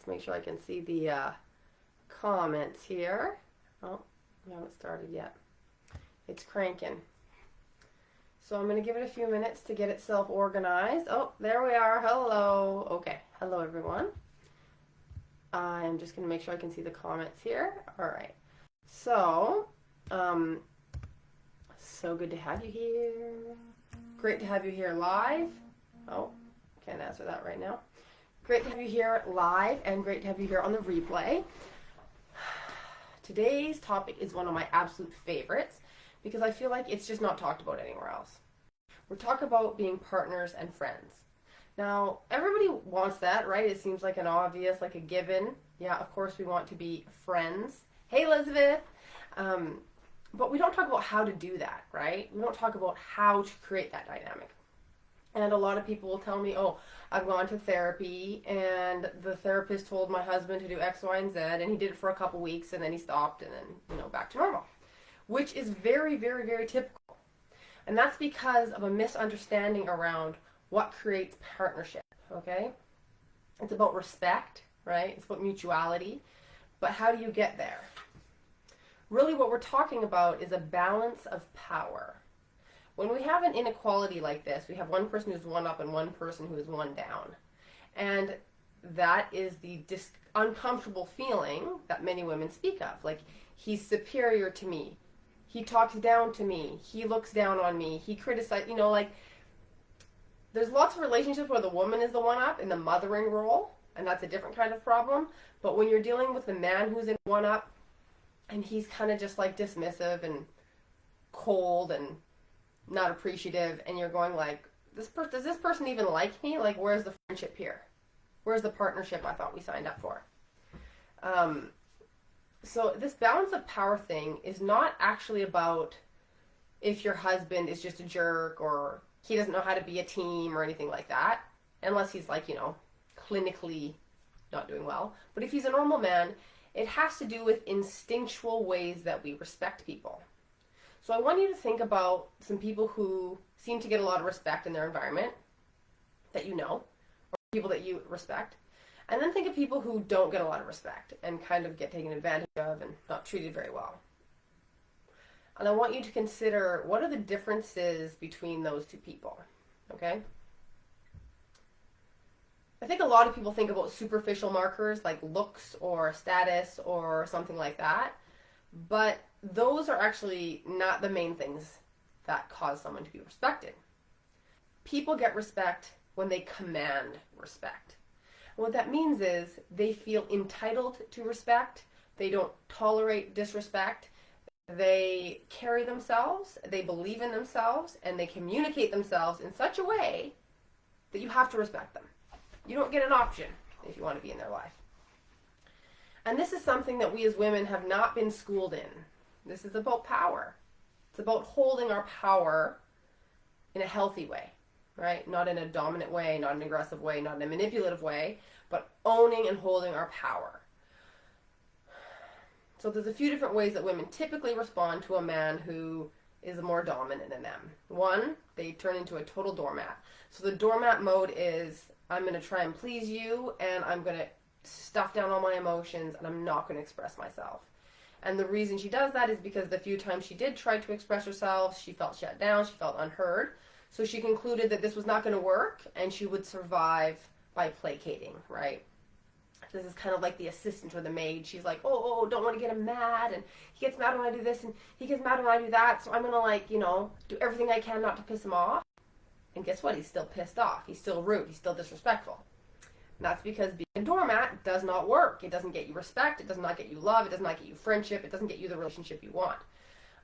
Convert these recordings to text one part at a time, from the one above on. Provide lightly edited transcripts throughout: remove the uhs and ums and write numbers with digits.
Let's make sure I can see the comments here. Oh, we haven't started yet. It's cranking. So I'm going to give it a few minutes to get itself organized. Oh, there we are. Hello. Okay. Hello, everyone. I'm just going to make sure I can see the comments here. All right. So, so good to have you here. Great to have you here live. Oh, can't answer that right now. Great to have you here live and great to have you here on the replay. Today's topic is one of my absolute favorites because I feel like it's just not talked about anywhere else. We're talking about being partners and friends. Now, everybody wants that, right? It seems like an obvious, like a given. Yeah, of course we want to be friends. Hey, Elizabeth. But we don't talk about how to do that, right? We don't talk about how to create that dynamic. And a lot of people will tell me, oh, I've gone to therapy and the therapist told my husband to do X, Y, and Z and he did it for a couple weeks and then he stopped and then, back to normal. Which is very, very, very typical. And that's because of a misunderstanding around what creates partnership, okay? It's about respect, right? It's about mutuality. But how do you get there? Really what we're talking about is a balance of power. When we have an inequality like this, we have one person who's one up and one person who is one down. And that is the uncomfortable feeling that many women speak of. Like, he's superior to me. He talks down to me. He looks down on me. He criticizes, there's lots of relationships where the woman is the one up in the mothering role, and that's a different kind of problem. But when you're dealing with the man who's in one up, and he's kind of just like dismissive and cold and not appreciative, and you're going like, does this person even like me? Like, where's the friendship here? Where's the partnership I thought we signed up for? So this balance of power thing is not actually about if your husband is just a jerk or he doesn't know how to be a team or anything like that, unless he's like, clinically not doing well. But if he's a normal man, it has to do with instinctual ways that we respect people. So I want you to think about some people who seem to get a lot of respect in their environment that you know, or people that you respect. And then think of people who don't get a lot of respect and kind of get taken advantage of and not treated very well. And I want you to consider, what are the differences between those two people, okay? I think a lot of people think about superficial markers like looks or status or something like that, but those are actually not the main things that cause someone to be respected. People get respect when they command respect. And what that means is they feel entitled to respect, they don't tolerate disrespect, they carry themselves, they believe in themselves, and they communicate themselves in such a way that you have to respect them. You don't get an option if you want to be in their life. And this is something that we as women have not been schooled in. This is about power. It's about holding our power in a healthy way, right? Not in a dominant way, not in an aggressive way, not in a manipulative way, but owning and holding our power. So there's a few different ways that women typically respond to a man who is more dominant than them. One, they turn into a total doormat. So the doormat mode is, I'm going to try and please you, and I'm going to stuff down all my emotions, and I'm not going to express myself. And the reason she does that is because the few times she did try to express herself, she felt shut down, she felt unheard. So she concluded that this was not going to work, and she would survive by placating, right? This is kind of like the assistant or the maid. She's like, oh, don't want to get him mad, and he gets mad when I do this, and he gets mad when I do that, so I'm going to, do everything I can not to piss him off. And guess what? He's still pissed off. He's still rude. He's still disrespectful. And that's because being a doormat does not work. It doesn't get you respect. It does not get you love. It does not get you friendship. It doesn't get you the relationship you want.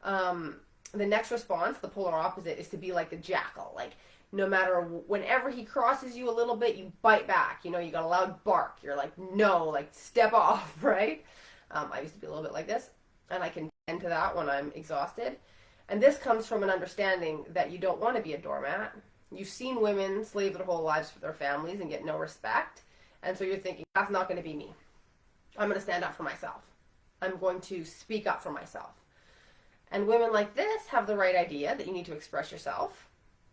The next response, the polar opposite, is to be like the jackal. Like, no matter, whenever he crosses you a little bit, you bite back. You got a loud bark. You're like, no, like, step off, right? I used to be a little bit like this, and I can tend to that when I'm exhausted. And this comes from an understanding that you don't want to be a doormat. You've seen women slave their whole lives for their families and get no respect. And so you're thinking, that's not going to be me. I'm going to stand up for myself. I'm going to speak up for myself. And women like this have the right idea that you need to express yourself,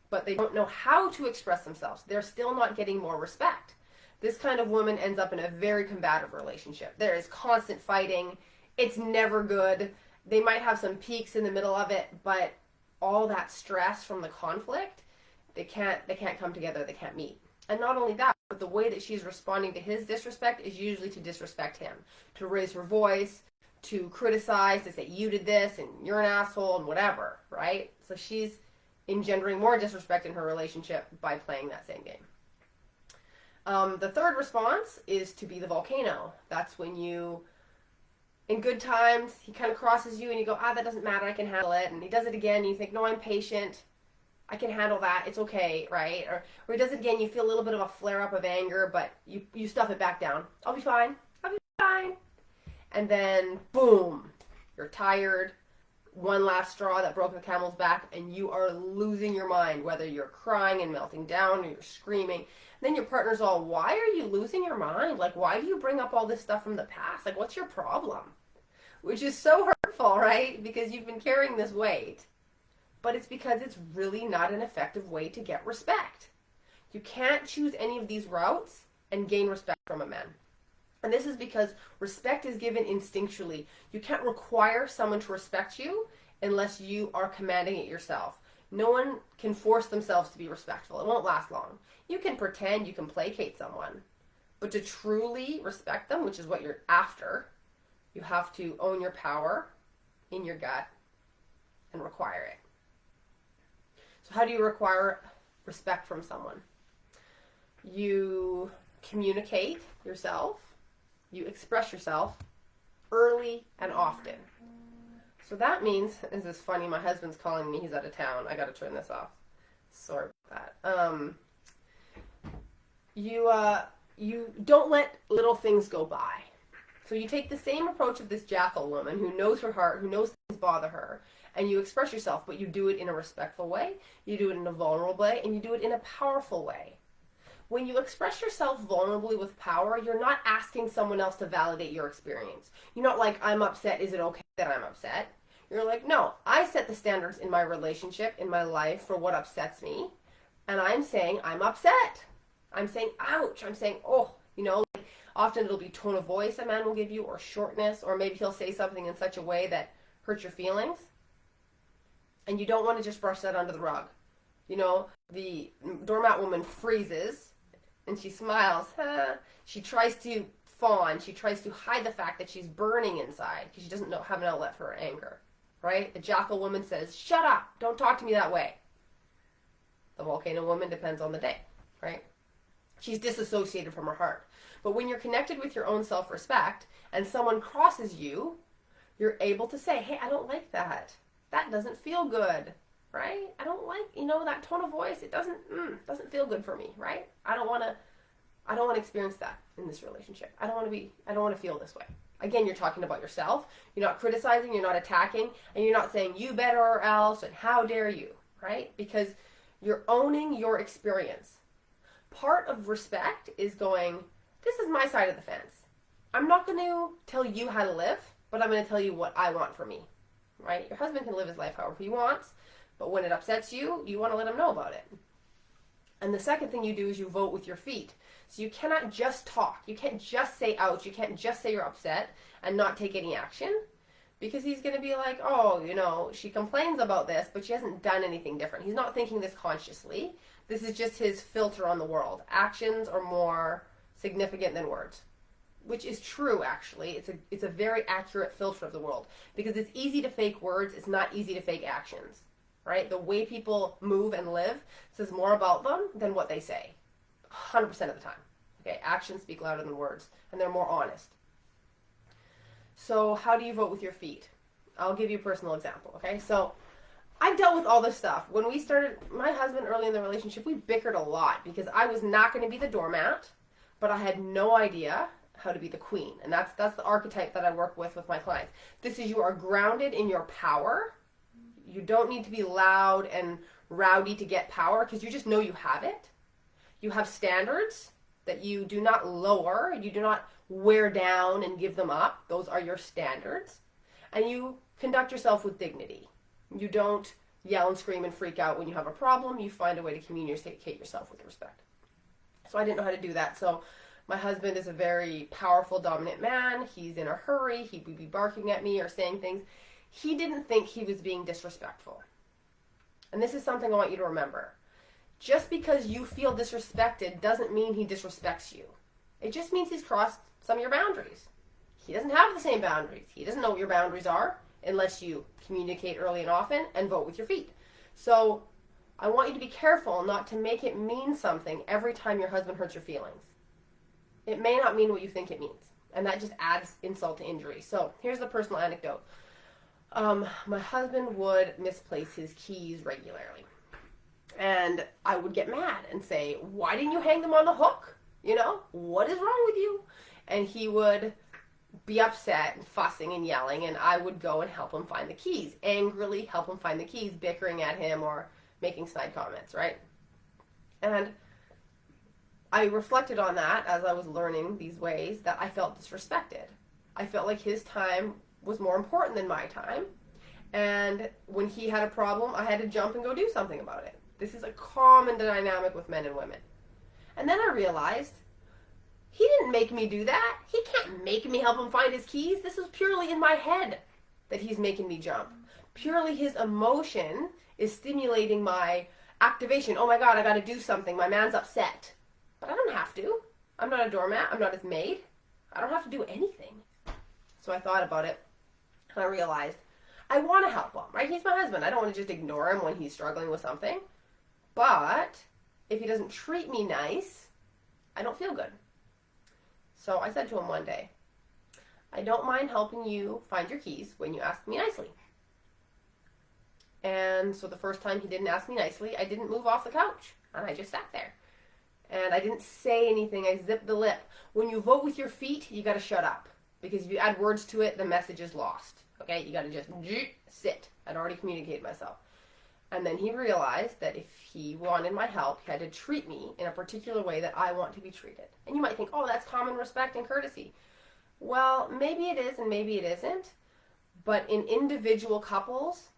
but they don't know how to express themselves. They're still not getting more respect This kind of woman ends up in a very combative relationship. There is constant fighting. It's never good. They might have some peaks in the middle of it, but all that stress from the conflict, they can't come together, they can't meet. And not only that, but the way that she's responding to his disrespect is usually to disrespect him, to raise her voice, to criticize, to say you did this and you're an asshole and whatever, right? So she's engendering more disrespect in her relationship by playing that same game. The third response is to be the volcano. That's when you, in good times, he kind of crosses you and you go, that doesn't matter, I can handle it. And he does it again and you think, no, I'm patient, I can handle that, it's okay, right? Or he does it again, you feel a little bit of a flare-up of anger, but you stuff it back down. I'll be fine. And then, boom, you're tired, one last straw that broke the camel's back, and you are losing your mind, whether you're crying and melting down or you're screaming. And then your partner's all, why are you losing your mind? Like, why do you bring up all this stuff from the past? Like, what's your problem? Which is so hurtful, right? Because you've been carrying this weight. But it's because it's really not an effective way to get respect. You can't choose any of these routes and gain respect from a man. And this is because respect is given instinctually. You can't require someone to respect you unless you are commanding it yourself. No one can force themselves to be respectful. It won't last long. You can pretend, you can placate someone. But to truly respect them, which is what you're after, you have to own your power in your gut and require it. So how do you require respect from someone? You communicate yourself. You express yourself early and often. So that means, this is funny, my husband's calling me, he's out of town. I gotta turn this off. Sorry about that. You don't let little things go by. So you take the same approach of this jackal woman who knows her heart, who knows things bother her, and you express yourself, but you do it in a respectful way, you do it in a vulnerable way, and you do it in a powerful way. When you express yourself vulnerably with power, you're not asking someone else to validate your experience. You're not like, I'm upset, is it okay that I'm upset? You're like, no, I set the standards in my relationship, in my life, for what upsets me, and I'm saying I'm upset. I'm saying, ouch. I'm saying, oh, like, often it'll be tone of voice a man will give you, or shortness, or maybe he'll say something in such a way that hurts your feelings, and you don't want to just brush that under the rug. The doormat woman freezes, and she smiles. She tries to fawn. She tries to hide the fact that she's burning inside because she doesn't have an outlet for her anger, right? The jackal woman says, shut up. Don't talk to me that way. The volcano woman depends on the day, right? She's disassociated from her heart. But when you're connected with your own self-respect and someone crosses you, you're able to say, hey, I don't like that. That doesn't feel good. Right? I don't like, that tone of voice. It doesn't feel good for me, right? I don't want to experience that in this relationship. I don't want to feel this way. Again, you're talking about yourself. You're not criticizing, you're not attacking, and you're not saying you better or else and how dare you, right? Because you're owning your experience. Part of respect is going, this is my side of the fence. I'm not going to tell you how to live, but I'm going to tell you what I want for me, right? Your husband can live his life however he wants. But when it upsets you, you want to let them know about it. And the second thing you do is you vote with your feet. So you cannot just talk. You can't just say ouch. You can't just say you're upset and not take any action. Because he's going to be like, oh, she complains about this, but she hasn't done anything different. He's not thinking this consciously. This is just his filter on the world. Actions are more significant than words. Which is true, actually. It's a very accurate filter of the world. Because it's easy to fake words. It's not easy to fake actions. Right? The way people move and live says more about them than what they say. 100% of the time. Okay, actions speak louder than words, and they're more honest. So how do you vote with your feet? I'll give you a personal example, okay? So I've dealt with all this stuff. When we started, my husband early in the relationship, we bickered a lot because I was not going to be the doormat, but I had no idea how to be the queen. And that's the archetype that I work with my clients. This is, you are grounded in your power. You don't need to be loud and rowdy to get power because you just know you have it. You have standards that you do not lower. You do not wear down and give them up. Those are your standards. And you conduct yourself with dignity. You don't yell and scream and freak out when you have a problem. You find a way to communicate yourself with respect. So I didn't know how to do that. So My husband is a very powerful, dominant man. He's in a hurry. He would be barking at me or saying things. He didn't think he was being disrespectful. And this is something I want you to remember. Just because you feel disrespected doesn't mean he disrespects you. It just means he's crossed some of your boundaries. He doesn't have the same boundaries. He doesn't know what your boundaries are unless you communicate early and often and vote with your feet. So I want you to be careful not to make it mean something every time your husband hurts your feelings. It may not mean what you think it means. And that just adds insult to injury. So here's the personal anecdote. My husband would misplace his keys regularly. And I would get mad and say, why didn't you hang them on the hook? You know, what is wrong with you? And he would be upset and fussing and yelling, and I would go and help him find the keys. Angrily help him find the keys, bickering at him or making snide comments, right? And I reflected on that as I was learning these ways that I felt disrespected. I felt like his time was more important than my time. And when he had a problem, I had to jump and go do something about it. This is a common dynamic with men and women. And then I realized he didn't make me do that. He can't make me help him find his keys. This is purely in my head that he's making me jump. Purely his emotion is stimulating my activation. Oh my God, I got to do something. My man's upset. But I don't have to. I'm not a doormat. I'm not his maid. I don't have to do anything. So I thought about it and I realized I want to help him, right? He's my husband. I don't want to just ignore him when he's struggling with something. But if he doesn't treat me nice, I don't feel good. So I said to him one day, I don't mind helping you find your keys when you ask me nicely. And so the first time he didn't ask me nicely, I didn't move off the couch. And I just sat there. And I didn't say anything. I zipped the lip. When you vote with your feet, you got to shut up. Because if you add words to it, the message is lost. Okay? You got to just sit. I'd already communicated myself. And then he realized that if he wanted my help, he had to treat me in a particular way that I want to be treated. And you might think, oh, that's common respect and courtesy. Well, maybe it is and maybe it isn't. But in individual couples,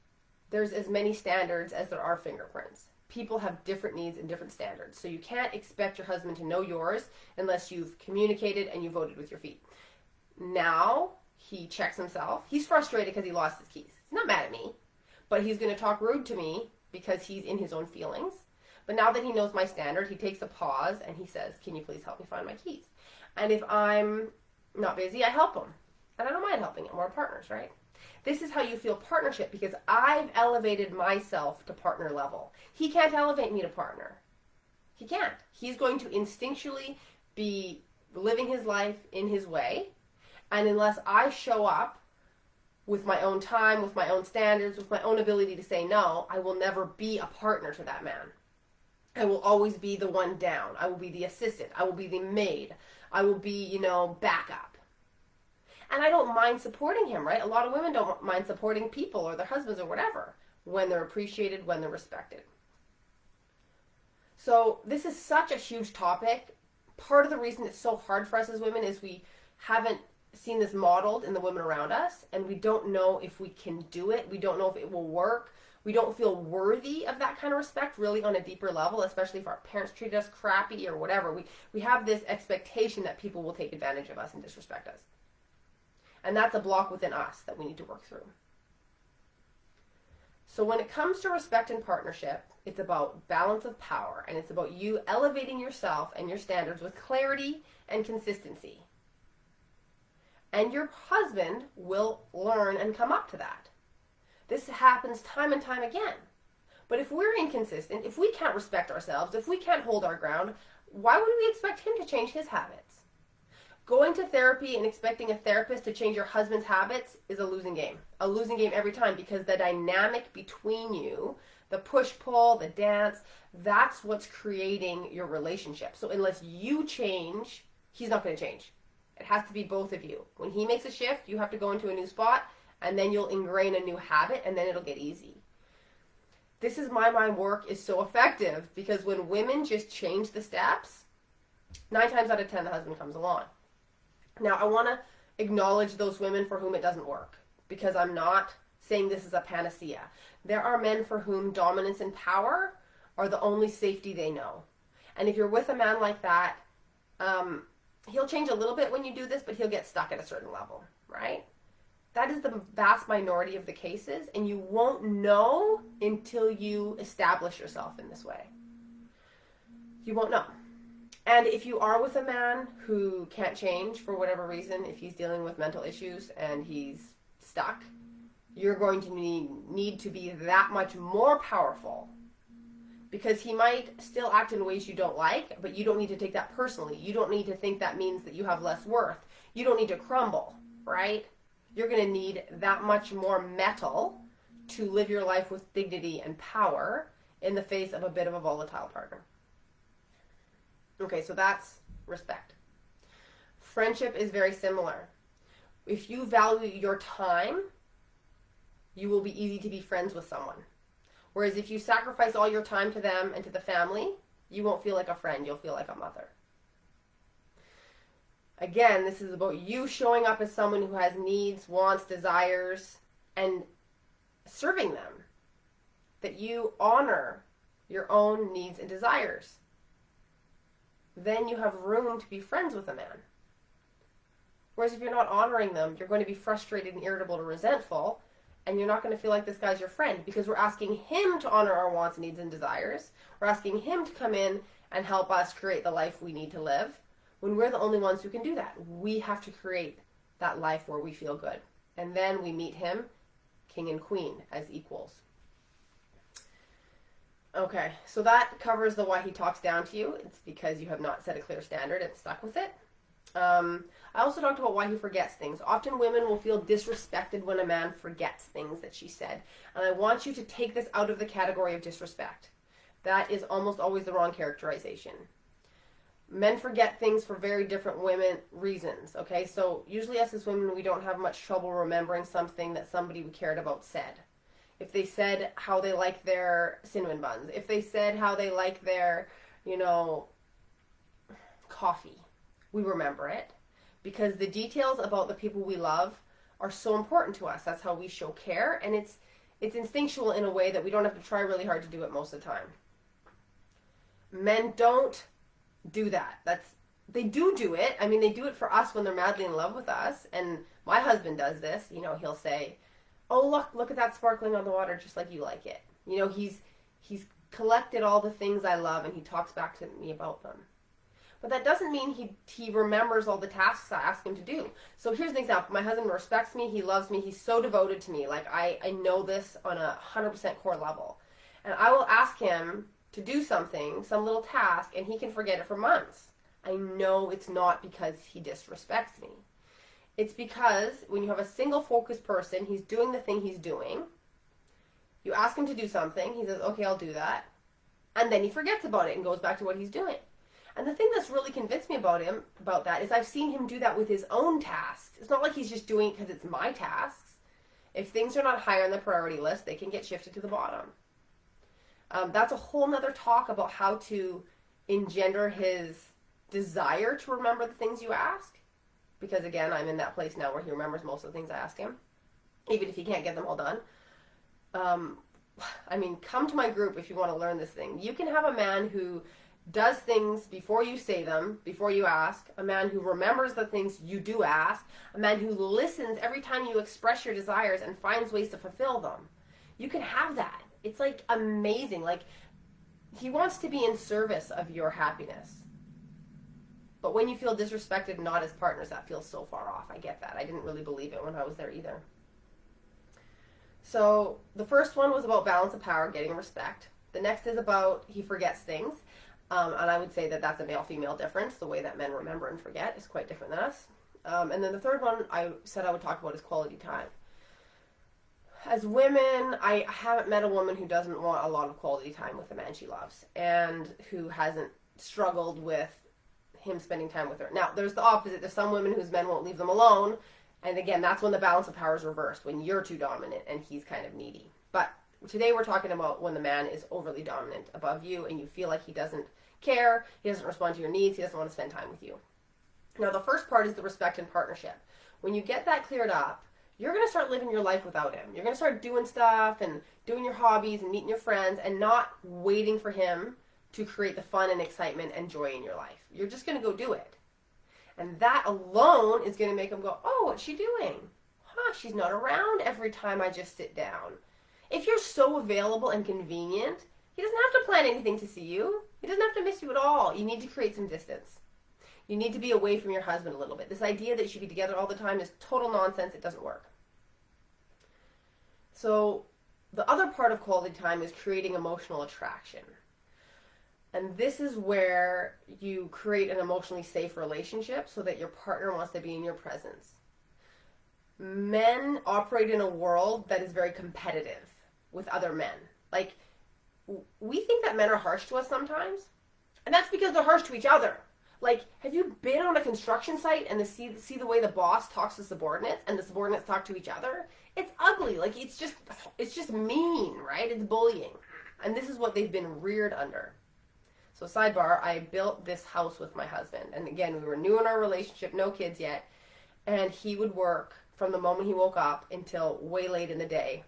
there's as many standards as there are fingerprints. People have different needs and different standards. So you can't expect your husband to know yours unless you've communicated and you voted with your feet. Now he checks himself. He's frustrated because he lost his keys. He's not mad at me. But he's going to talk rude to me because he's in his own feelings. But now that he knows my standard, he takes a pause and he says, can you please help me find my keys? And if I'm not busy, I help him. And I don't mind helping him. We're partners, right? This is how you feel partnership because I've elevated myself to partner level. He can't elevate me to partner. He can't. He's going to instinctually be living his life in his way. And unless I show up with my own time, with my own standards, with my own ability to say no, I will never be a partner to that man. I will always be the one down. I will be the assistant. I will be the maid. I will be, backup. And I don't mind supporting him, right? A lot of women don't mind supporting people or their husbands or whatever when they're appreciated, when they're respected. So this is such a huge topic. Part of the reason it's so hard for us as women is we haven't seen this modeled in the women around us, and we don't know if we can do it. We don't know if it will work. We don't feel worthy of that kind of respect really on a deeper level, especially if our parents treated us crappy or whatever. We have this expectation that people will take advantage of us and disrespect us. And that's a block within us that we need to work through. So when it comes to respect and partnership, it's about balance of power, and it's about you elevating yourself and your standards with clarity and consistency. And your husband will learn and come up to that. This happens time and time again. But if we're inconsistent, if we can't respect ourselves, if we can't hold our ground, why would we expect him to change his habits? Going to therapy and expecting a therapist to change your husband's habits is a losing game. A losing game every time, because the dynamic between you, the push-pull, the dance, that's what's creating your relationship. So unless you change, he's not going to change. It has to be both of you. When he makes a shift, you have to go into a new spot, and then you'll ingrain a new habit, and then it'll get easy. This is my mind work is so effective because when women just change the steps, 9 times out of 10, the husband comes along. Now, I want to acknowledge those women for whom it doesn't work, because I'm not saying this is a panacea. There are men for whom dominance and power are the only safety they know. And if you're with a man like that, He'll change a little bit when you do this, but he'll get stuck at a certain level, right? That is the vast minority of the cases, and you won't know until you establish yourself in this way. You won't know. And if you are with a man who can't change for whatever reason, if he's dealing with mental issues and he's stuck, you're going to need to be that much more powerful, because he might still act in ways you don't like, but you don't need to take that personally. You don't need to think that means that you have less worth. You don't need to crumble, right? You're going to need that much more metal to live your life with dignity and power in the face of a bit of a volatile partner. Okay, so that's respect. Friendship is very similar. If you value your time, you will be easy to be friends with someone. Whereas if you sacrifice all your time to them and to the family, you won't feel like a friend, you'll feel like a mother. Again, this is about you showing up as someone who has needs, wants, desires, and serving them. That you honor your own needs and desires. Then you have room to be friends with a man. Whereas if you're not honoring them, you're going to be frustrated and irritable and resentful, and you're not going to feel like this guy's your friend, because we're asking him to honor our wants, needs, and desires. We're asking him to come in and help us create the life we need to live, when we're the only ones who can do that. We have to create that life where we feel good. And then we meet him, king and queen, as equals. Okay, so that covers the why he talks down to you. It's because you have not set a clear standard and stuck with it. I also talked about why he forgets things. Often women will feel disrespected when a man forgets things that she said. And I want you to take this out of the category of disrespect. That is almost always the wrong characterization. Men forget things for very different reasons, okay? So usually us as women, we don't have much trouble remembering something that somebody we cared about said. If they said how they like their cinnamon buns, if they said how they like their, coffee, we remember it. Because the details about the people we love are so important to us. That's how we show care, and it's instinctual in a way that we don't have to try really hard to do it most of the time. Men don't do that. They do it. I mean, they do it for us when they're madly in love with us. And my husband does this. He'll say, "Oh, look at that sparkling on the water, just like you like it." He's collected all the things I love, and he talks back to me about them. But that doesn't mean he remembers all the tasks I ask him to do. So here's an example. My husband respects me. He loves me. He's so devoted to me. Like, I know this on a 100% core level. And I will ask him to do something, some little task, and he can forget it for months. I know it's not because he disrespects me. It's because when you have a single focused person, he's doing the thing he's doing. You ask him to do something. He says, "Okay, I'll do that." And then he forgets about it and goes back to what he's doing. And the thing that's really convinced me about that is I've seen him do that with his own tasks. It's not like he's just doing it because it's my tasks. If things are not higher on the priority list, they can get shifted to the bottom. That's a whole nother talk about how to engender his desire to remember the things you ask. Because again, I'm in that place now where he remembers most of the things I ask him, even if he can't get them all done. Come to my group if you want to learn this thing. You can have a man who does things before you say them, before you ask, a man who remembers the things you do ask, a man who listens every time you express your desires and finds ways to fulfill them. You can have that. It's like amazing. Like, he wants to be in service of your happiness. But when you feel disrespected, not as partners, that feels so far off. I get that. I didn't really believe it when I was there either. So the first one was about balance of power, getting respect. The next is about he forgets things. And I would say that that's a male-female difference. The way that men remember and forget is quite different than us. And then the third one I said I would talk about is quality time. As women, I haven't met a woman who doesn't want a lot of quality time with the man she loves and who hasn't struggled with him spending time with her. Now, there's the opposite. There's some women whose men won't leave them alone. And again, that's when the balance of power is reversed, when you're too dominant and he's kind of needy. But today we're talking about when the man is overly dominant above you and you feel like he doesn't care, he doesn't respond to your needs, he doesn't want to spend time with you. Now, the first part is the respect and partnership. When you get that cleared up, you're going to start living your life without him. You're going to start doing stuff and doing your hobbies and meeting your friends and not waiting for him to create the fun and excitement and joy in your life. You're just going to go do it. And that alone is going to make him go, oh, what's she doing? Huh, she's not around every time I just sit down. If you're so available and convenient, he doesn't have to plan anything to see you. He doesn't have to miss you at all. You need to create some distance. You need to be away from your husband a little bit. This idea that you should be together all the time is total nonsense. It doesn't work. So the other part of quality time is creating emotional attraction. And this is where you create an emotionally safe relationship so that your partner wants to be in your presence. Men operate in a world that is very competitive with other men. Like, we think that men are harsh to us sometimes, and that's because they're harsh to each other. Like, have you been on a construction site and see the way the boss talks to subordinates and the subordinates talk to each other? It's ugly. Like, it's just mean, right? It's bullying. And this is what they've been reared under. So sidebar, I built this house with my husband. And again, we were new in our relationship, no kids yet. And he would work from the moment he woke up until way late in the day.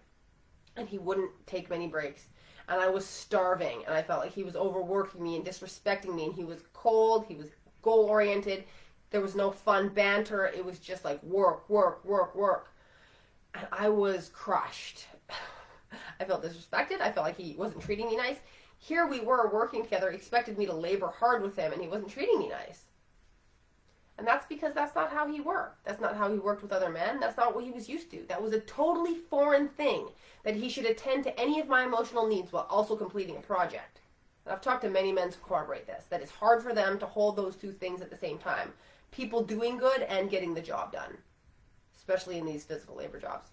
And he wouldn't take many breaks. And I was starving. And I felt like he was overworking me and disrespecting me. And he was cold. He was goal-oriented. There was no fun banter. It was just like work, work, work, work. And I was crushed. I felt disrespected. I felt like he wasn't treating me nice. Here we were working together, expected me to labor hard with him, and he wasn't treating me nice. And that's because that's not how he worked. That's not how he worked with other men. That's not what he was used to. That was a totally foreign thing, that he should attend to any of my emotional needs while also completing a project. And I've talked to many men to corroborate this, that it's hard for them to hold those two things at the same time. People doing good and getting the job done, especially in these physical labor jobs.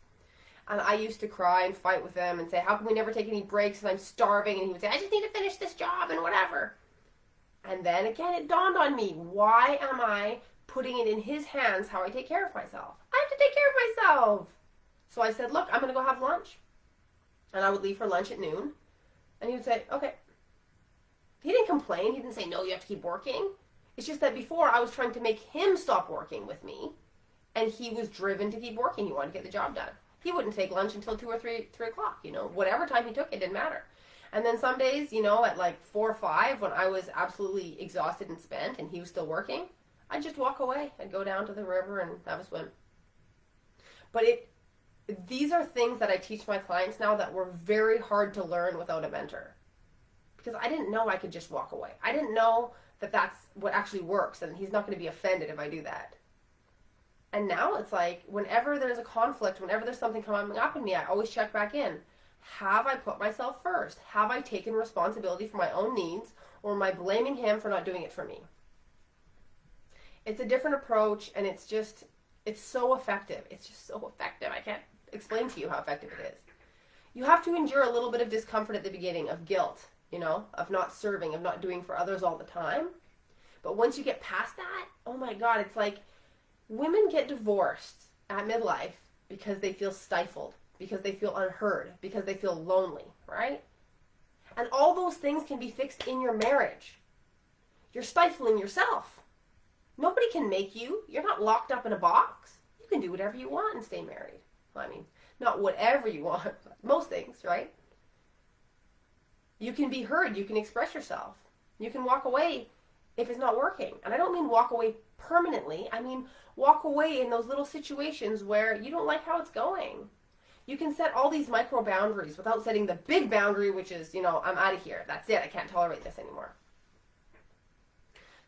And I used to cry and fight with him and say, how can we never take any breaks and I'm starving? And he would say, I just need to finish this job and whatever. And then again, it dawned on me, why am I putting it in his hands how I take care of myself? I have to take care of myself. So I said, look, I'm going to go have lunch. And I would leave for lunch at noon. And he would say, okay. He didn't complain. He didn't say, no, you have to keep working. It's just that before I was trying to make him stop working with me. And he was driven to keep working. He wanted to get the job done. He wouldn't take lunch until 2 or 3 o'clock, whatever time he took, it didn't matter. And then some days, at like 4 or 5, when I was absolutely exhausted and spent and he was still working, I'd just walk away. I'd go down to the river and have a swim. But these are things that I teach my clients now that were very hard to learn without a mentor. Because I didn't know I could just walk away. I didn't know that that's what actually works and he's not going to be offended if I do that. And now it's like, whenever there's a conflict, whenever there's something coming up in me, I always check back in. Have I put myself first? Have I taken responsibility for my own needs? Or am I blaming him for not doing it for me? It's a different approach, and it's so effective. It's just so effective. I can't explain to you how effective it is. You have to endure a little bit of discomfort at the beginning, of guilt, of not serving, of not doing for others all the time. But once you get past that, oh my God, it's like, women get divorced at midlife because they feel stifled, because they feel unheard, because they feel lonely, right? And all those things can be fixed in your marriage. You're stifling yourself. Nobody can make you. You're not locked up in a box. You can do whatever you want and stay married. Well, I mean, not whatever you want, but most things, right? You can be heard. You can express yourself. You can walk away if it's not working. And I don't mean walk away permanently. I mean walk away in those little situations where you don't like how it's going. You can set all these micro boundaries without setting the big boundary, which is, I'm out of here. That's it. I can't tolerate this anymore.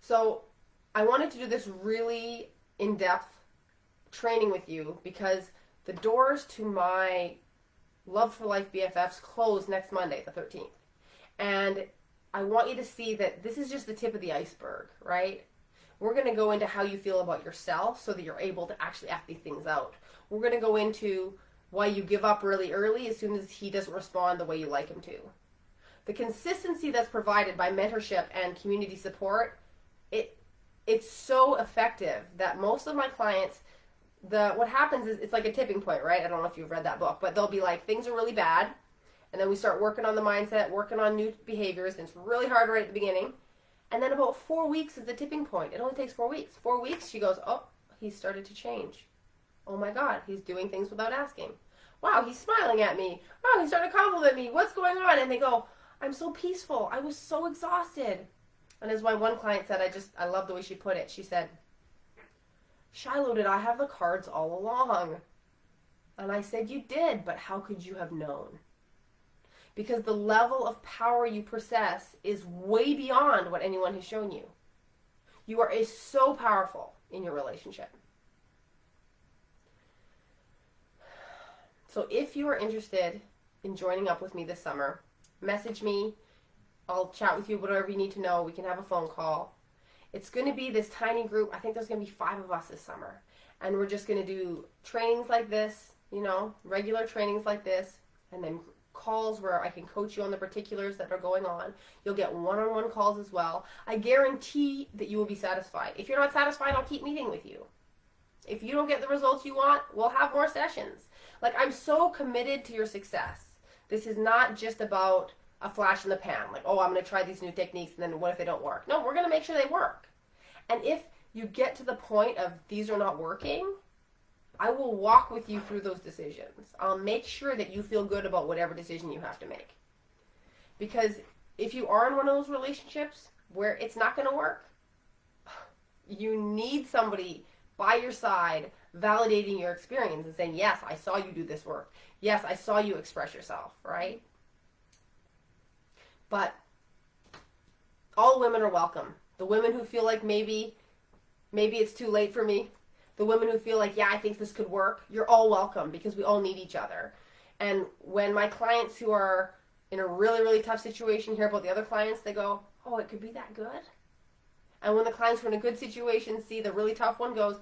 So I wanted to do this really in-depth training with you because the doors to my Love for Life BFFs close next Monday, the 13th. And I want you to see that this is just the tip of the iceberg, right? We're going to go into how you feel about yourself so that you're able to actually act these things out. We're going to go into why you give up really early as soon as he doesn't respond the way you like him to. The consistency that's provided by mentorship and community support, it's so effective that most of my clients, what happens is it's like a tipping point, right? I don't know if you've read that book, but they'll be like, things are really bad, and then we start working on the mindset, working on new behaviors, and it's really hard right at the beginning. And then about 4 weeks is the tipping point. It only takes 4 weeks. 4 weeks, she goes, oh, he's started to change. Oh my God, he's doing things without asking. Wow, he's smiling at me. Wow, he's starting to compliment me. What's going on? And they go, I'm so peaceful. I was so exhausted. And as my one client said, I love the way she put it. She said, Shiloh, did I have the cards all along? And I said, you did, but how could you have known? Because the level of power you possess is way beyond what anyone has shown you. You are so powerful in your relationship. So if you are interested in joining up with me this summer, message me. I'll chat with you, whatever you need to know. We can have a phone call. It's going to be this tiny group. I think there's going to be 5 of us this summer. And we're just going to do trainings like this, regular trainings like this, and then calls where I can coach you on the particulars that are going on. You'll get one-on-one calls as well. I guarantee that you will be satisfied. If you're not satisfied, I'll keep meeting with you. If you don't get the results you want, we'll have more sessions. Like, I'm so committed to your success. This is not just about a flash in the pan. Like, oh, I'm going to try these new techniques, and then what if they don't work? No, we're going to make sure they work. And if you get to the point of these are not working, I will walk with you through those decisions. I'll make sure that you feel good about whatever decision you have to make. Because if you are in one of those relationships where it's not going to work, you need somebody by your side validating your experience and saying, yes, I saw you do this work. Yes, I saw you express yourself, right? But all women are welcome. The women who feel like maybe it's too late for me. The women who feel like, yeah, I think this could work. You're all welcome because we all need each other. And when my clients who are in a really, really tough situation hear about the other clients, they go, oh, it could be that good? And when the clients who are in a good situation see the really tough one goes,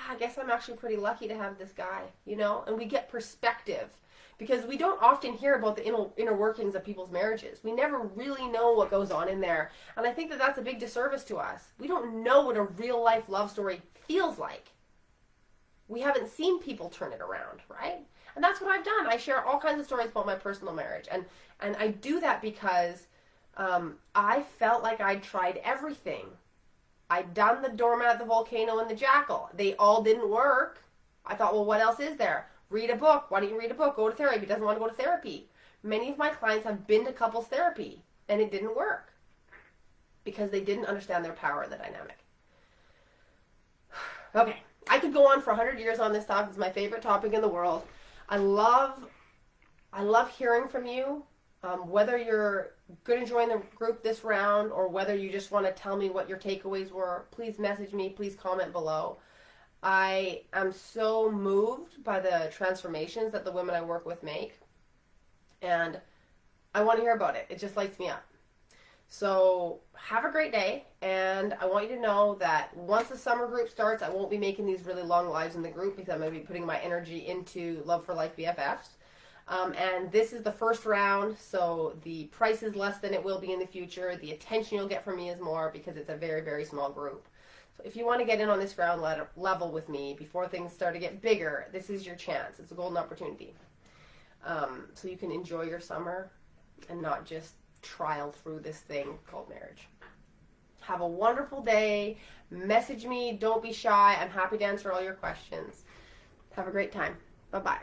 I guess I'm actually pretty lucky to have this guy, And we get perspective. Because we don't often hear about the inner workings of people's marriages. We never really know what goes on in there. And I think that that's a big disservice to us. We don't know what a real life love story feels like. We haven't seen people turn it around, right? And that's what I've done. I share all kinds of stories about my personal marriage. And I do that because I felt like I'd tried everything. I'd done the doormat, the volcano, and the jackal. They all didn't work. I thought, well, what else is there? Read a book. Why don't you read a book? Go to therapy. He doesn't want to go to therapy. Many of my clients have been to couples therapy, and it didn't work because they didn't understand their power in the dynamic. Okay, I could go on for 100 years on this topic. It's my favorite topic in the world. I love hearing from you, whether you're going to join the group this round or whether you just want to tell me what your takeaways were. Please message me. Please comment below. I am so moved by the transformations that the women I work with make, and I want to hear about it. It just lights me up. So have a great day, and I want you to know that once the summer group starts, I won't be making these really long lives in the group because I'm going to be putting my energy into Love for Life BFFs. And this is the first round, so the price is less than it will be in the future. The attention you'll get from me is more because it's a very, very small group. So if you want to get in on this ground level with me before things start to get bigger, this is your chance. It's a golden opportunity. So you can enjoy your summer and not just trial through this thing called marriage. Have a wonderful day. Message me. Don't be shy. I'm happy to answer all your questions. Have a great time. Bye-bye.